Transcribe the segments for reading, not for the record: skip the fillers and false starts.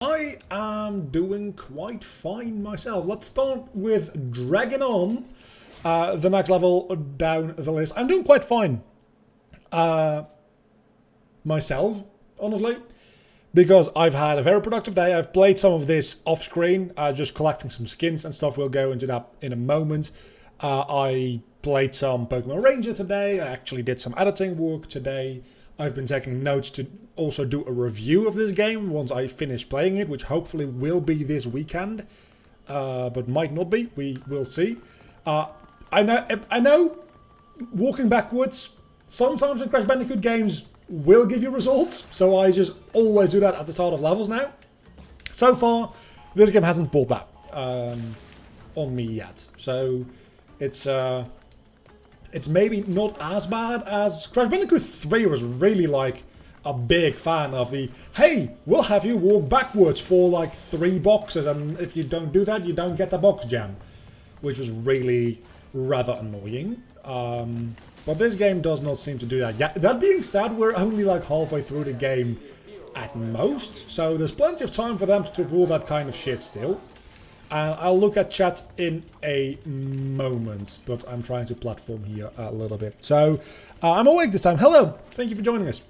I am doing quite fine myself. Let's start with Dragging On, the next level down the list. I'm doing quite fine myself, honestly, because I've had a very productive day. I've played some of this off screen, just collecting some skins and stuff. We'll go into that in a moment. I played some Pokemon Ranger today. I actually did some editing work today. I've been taking notes to also do a review of this game once I finish playing it, which hopefully will be this weekend, but might not be. We will see. I know walking backwards sometimes in Crash Bandicoot games will give you results, so I just always do that at the start of levels now. So far, this game hasn't pulled that on me yet, so it's maybe not as bad as Crash Bandicoot 3 was really like a big fan of the, hey, we'll have you walk backwards for like 3 boxes, and if you don't do that, you don't get the box jam, which was really rather annoying. But this game does not seem to do that. Yeah, that being said, we're only like halfway through the game at most, so there's plenty of time for them to pull that kind of shit still. And I'll look at chat in a moment, but I'm trying to platform here a little bit. So, I'm awake this time. Hello! Thank you for joining us.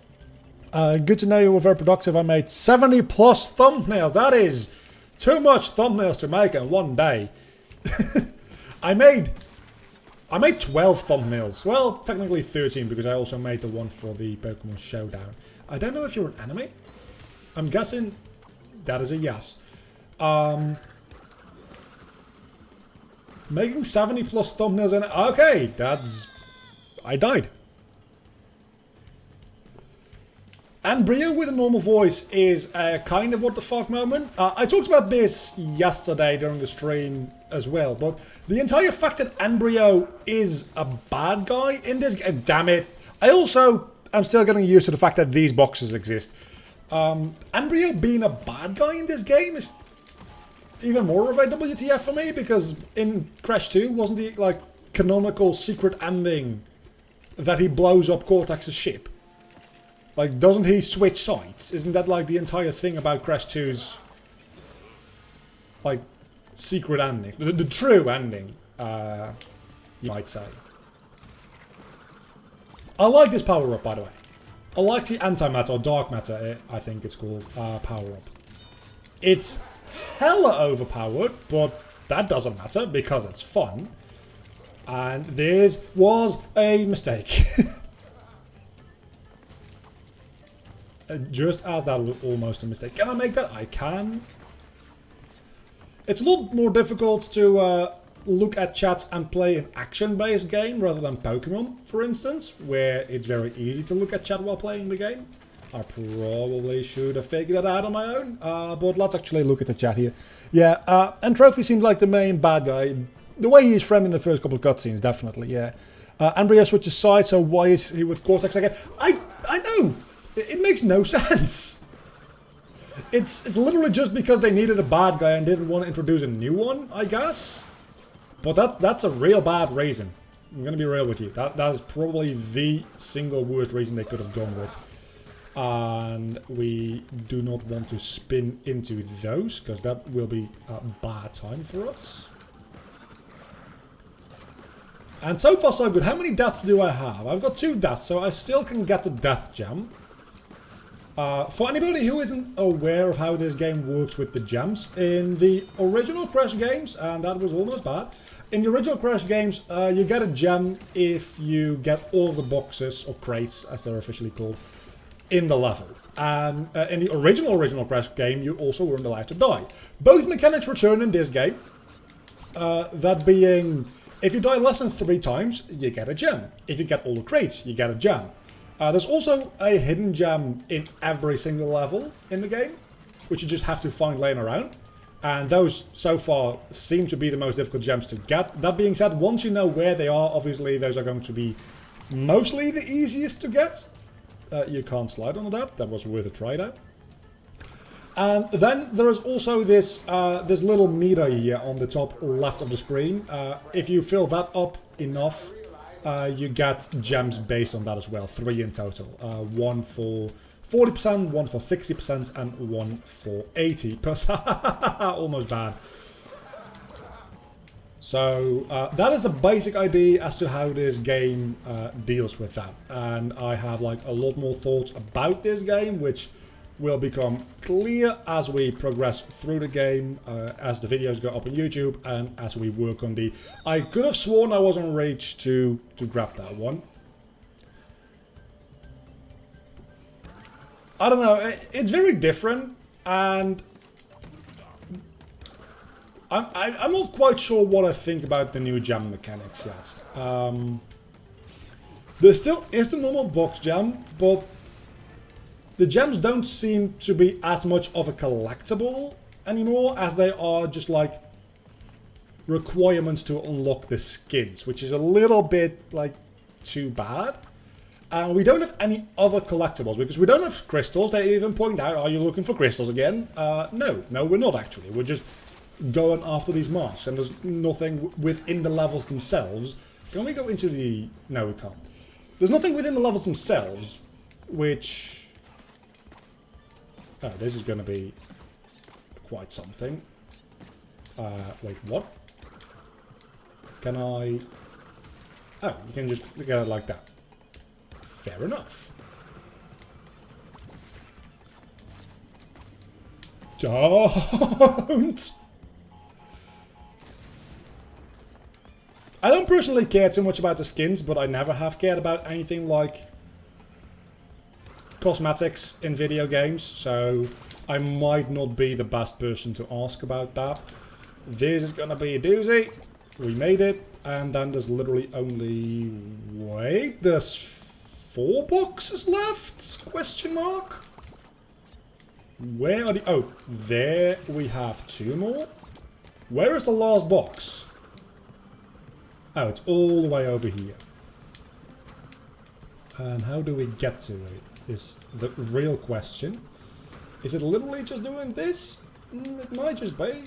Good to know you were very productive. I made 70 plus thumbnails. That is too much thumbnails to make in one day. I made 12 thumbnails. Well, technically 13, because I also made the one for the Pokemon Showdown. I don't know if you're an anime. I'm guessing that is a yes. Making 70 plus thumbnails and okay, that's... I died. And Brio with a normal voice is a kind of what the fuck moment. I talked about this yesterday during the stream as well, but the entire fact that Anbrio is a bad guy in this game, damn it. I'm still getting used to the fact that these boxes exist. Anbrio being a bad guy in this game is even more of a WTF for me, because in Crash 2 wasn't the like canonical secret ending that he blows up Cortex's ship? Like, doesn't he switch sides? Isn't that like the entire thing about Crash 2's like secret ending? The true ending, you might say. I like this power up, by the way. I like the antimatter or dark matter, I think it's called, power up. It's hella overpowered, but that doesn't matter because it's fun. And this was a mistake. Just as that was almost a mistake. Can I make that? I can. It's a lot more difficult to look at chats and play an action-based game rather than Pokemon, for instance, where it's very easy to look at chat while playing the game. I probably should have figured that out on my own, but let's actually look at the chat here. Yeah, and Trophy seems like the main bad guy. The way he's framed in the first couple of cutscenes, definitely, yeah. Ambria switches sides, so why is he with Cortex again? I know! It makes no sense. It's literally just because they needed a bad guy and didn't want to introduce a new one, I guess. But that's a real bad reason. I'm gonna be real with you. That is probably the single worst reason they could have gone with. And we do not want to spin into those, because that will be a bad time for us. And so far so good. How many deaths do I have? I've got 2 deaths, so I still can get the death gem. For anybody who isn't aware of how this game works with the gems, in the original Crash games, and that was almost bad, in the original Crash games, you get a gem if you get all the boxes, or crates as they're officially called, in the level. And in the original Crash game, you also weren't allowed to die. Both mechanics return in this game. That being, if you die less than 3 times, you get a gem. If you get all the crates, you get a gem. There's also a hidden gem in every single level in the game, which you just have to find laying around. And those, so far, seem to be the most difficult gems to get. That being said, once you know where they are, obviously those are going to be mostly the easiest to get. You can't slide on that. That was worth a try though. And then there is also this this little meter here on the top left of the screen. If you fill that up enough, you get gems based on that as well. 3 in total. 1 for 40%, one for 60%, and one for 80%. Almost bad. So that is the basic idea as to how this game deals with that. And I have like a lot more thoughts about this game, which will become clear as we progress through the game, as the videos go up on YouTube, and as we work on the... I could have sworn I was on Rage to grab that one. I don't know, it's very different, and I'm not quite sure what I think about the new jam mechanics yet. There still is the normal box jam, but the gems don't seem to be as much of a collectible anymore as they are just like requirements to unlock the skins, which is a little bit like too bad. And we don't have any other collectibles because we don't have crystals. They even point out, are you looking for crystals again? No, we're not actually. We're just going after these masks, and there's nothing within the levels themselves. Can we go into the... No, we can't. There's nothing within the levels themselves which... Oh, this is going to be quite something. Wait, what? Can I... Oh, you can just get it like that. Fair enough. Don't! I don't personally care too much about the skins, but I never have cared about anything like cosmetics in video games, so I might not be the best person to ask about that. This is gonna be a doozy. We made it, and then there's literally only... Wait, there's 4 boxes left? Question mark? Where are the... Oh, there we have 2 more. Where is the last box? Oh, it's all the way over here. And how do we get to it? Is the real question. Is it literally just doing this? It might just be.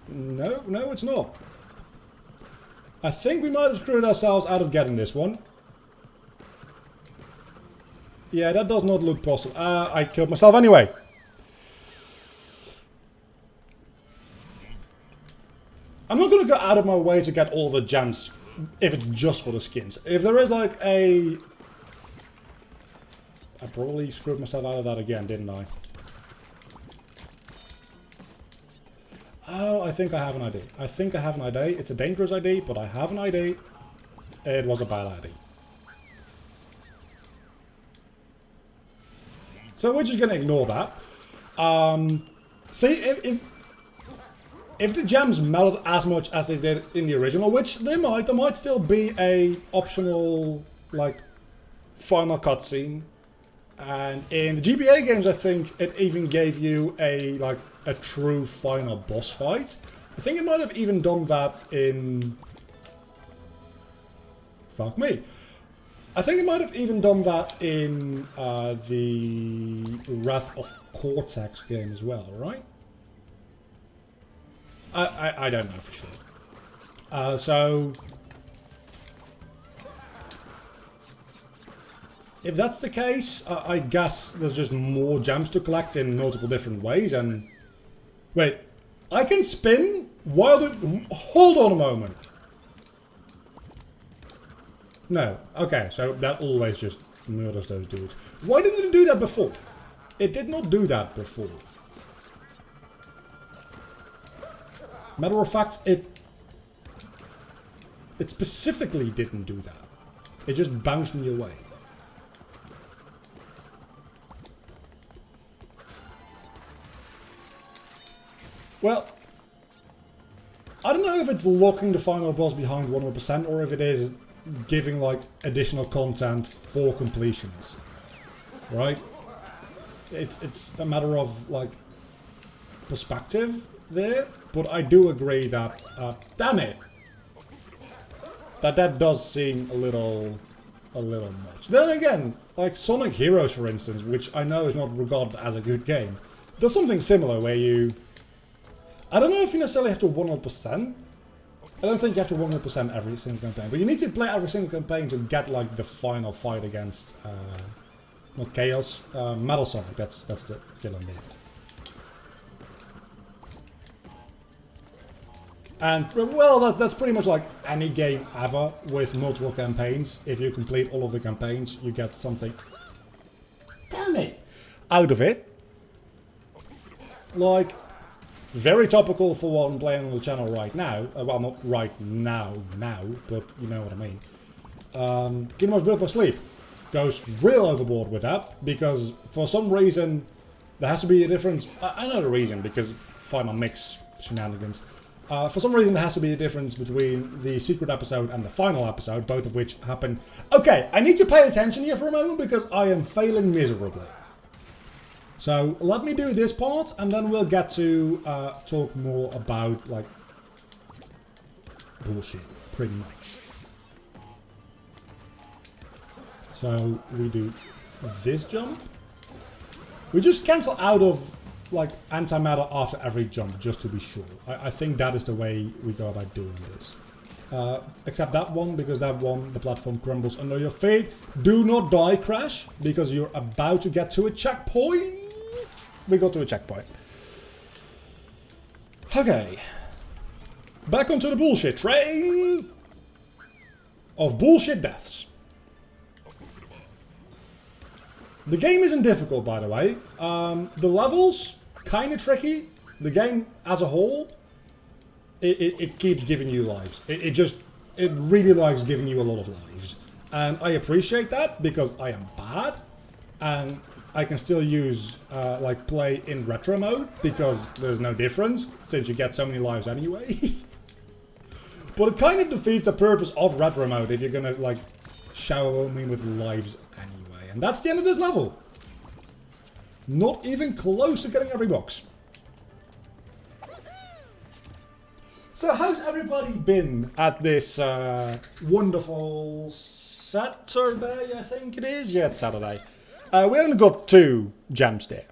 No, it's not. I think we might have screwed ourselves out of getting this one. Yeah, that does not look possible. I killed myself anyway. I'm not going to go out of my way to get all the gems if it's just for the skins. If there is like a... I probably screwed myself out of that again, didn't I? Oh, I think I have an ID. I think I have an ID. It's a dangerous ID, but I have an ID. It was a bad ID. So we're just going to ignore that. See, if the gems melted as much as they did in the original, which they might, there might still be a optional, like, final cutscene. And in the GBA games, I think it even gave you a true final boss fight. I think it might have even done that in... Fuck me. I think it might have even done that in the Wrath of Cortex game as well, right? I don't know for sure. So... If that's the case, I guess there's just more gems to collect in multiple different ways, and... Wait, I can spin while the... Hold on a moment. No, okay, so that always just murders those dudes. Why didn't it do that before? It did not do that before. Matter of fact, it specifically didn't do that. It just bounced me away. Well, I don't know if it's locking the final boss behind 100% or if it is giving like additional content for completionists, right? It's a matter of like perspective there, but I do agree that damn it, that does seem a little much. Then again, like Sonic Heroes, for instance, which I know is not regarded as a good game, does something similar where you... I don't know if you necessarily have to 100%. I don't think you have to 100% every single campaign, but you need to play every single campaign to get like the final fight against not Chaos, Metal Sonic, that's the villain there. And, well, that's pretty much like any game ever with multiple campaigns. If you complete all of the campaigns, you get something, damn it, out of it. Like, very topical for what I'm playing on the channel right now. Well, not right now, but you know what I mean. Kingdom Hearts Birth by Sleep goes real overboard with that, because for some reason there has to be a difference. I know the reason, because Final Mix shenanigans. For some reason there has to be a difference between the secret episode and the final episode, both of which happen. Okay, I need to pay attention here for a moment because I am failing miserably. So let me do this part and then we'll get to talk more about, like, bullshit, pretty much. So we do this jump. We just cancel out of, like, antimatter after every jump, just to be sure. I think that is the way we go about doing this. Except that one, because that one, the platform crumbles under your feet. Do not die, Crash, because you're about to get to a checkpoint. We got to a checkpoint. Okay. Back onto the bullshit train of bullshit deaths. The game isn't difficult, by the way. The levels, kind of tricky. The game as a whole, it keeps giving you lives. It really likes giving you a lot of lives. And I appreciate that, because I am bad. And I can still use, like, play in retro mode, because there's no difference, since you get so many lives anyway. But it kind of defeats the purpose of retro mode if you're gonna, like, shower me with lives anyway. And that's the end of this level. Not even close to getting every box. So how's everybody been at this wonderful Saturday, I think it is? Yeah, it's Saturday. We only got 2 gems there.